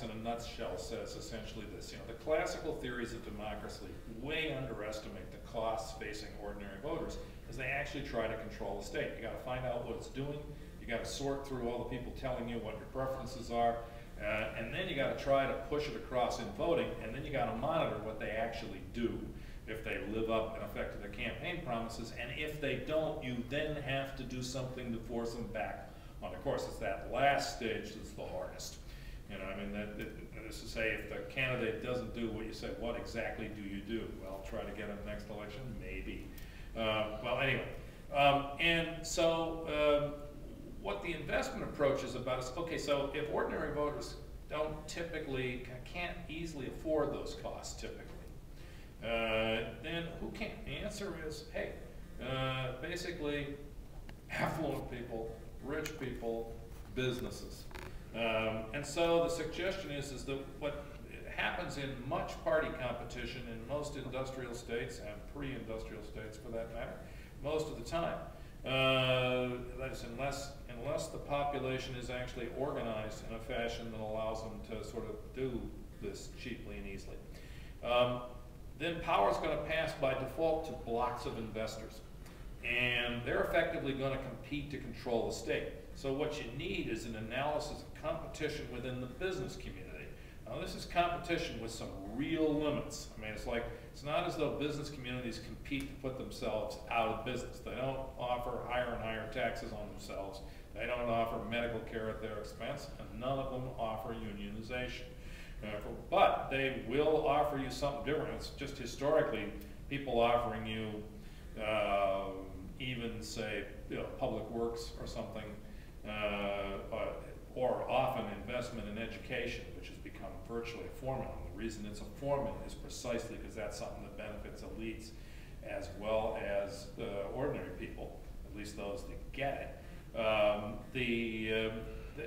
politics in a nutshell says essentially this. You know, the classical theories of democracy way underestimate the costs facing ordinary voters as they actually try to control the state. You got to find out what it's doing. You got to sort through all the people telling you what your preferences are. And then you got to try to push it across in voting, and then you got to monitor what they actually do, if they live up in effect to their campaign promises, and if they don't, you then have to do something to force them back on the course. It's that last stage that's the hardest. You know, I mean, that is to say, if the candidate doesn't do what you say, what exactly do you do? Well, try to get him the next election? Maybe. Well, anyway. And so, what the investment approach is about is, okay, so if ordinary voters can't easily afford those costs typically, then who can? The answer is, hey, basically affluent people, rich people, businesses. And so the suggestion is that what happens in much party competition in most industrial states, and pre-industrial states for that matter, most of the time, that is, unless the population is actually organized in a fashion that allows them to sort of do this cheaply and easily, then power is going to pass by default to blocks of investors. And they're effectively going to compete to control the state. So what you need is an analysis of competition within the business community. Now this is competition with some real limits. I mean, it's not as though business communities compete to put themselves out of business. They don't offer higher and higher taxes on themselves. They don't offer medical care at their expense, and none of them offer unionization. But they will offer you something different. It's just historically people offering you even, say, public works or something, or often investment in education, which has become virtually a formula. And the reason it's a formula is precisely because that's something that benefits elites as well as ordinary people, at least those that get it.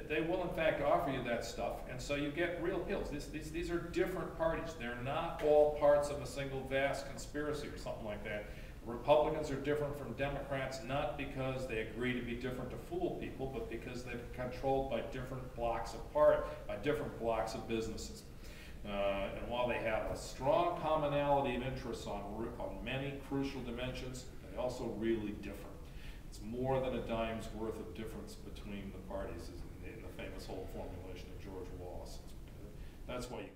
They will in fact offer you that stuff, and so you get real pills. These are different parties. They're not all parts of a single vast conspiracy or something like that. Republicans are different from Democrats not because they agree to be different to fool people, but because they're controlled by different blocks by different blocks of businesses. And while they have a strong commonality of interests on many crucial dimensions, they also really differ. It's more than a dime's worth of difference between the parties, in the famous whole formulation of George Wallace. That's why you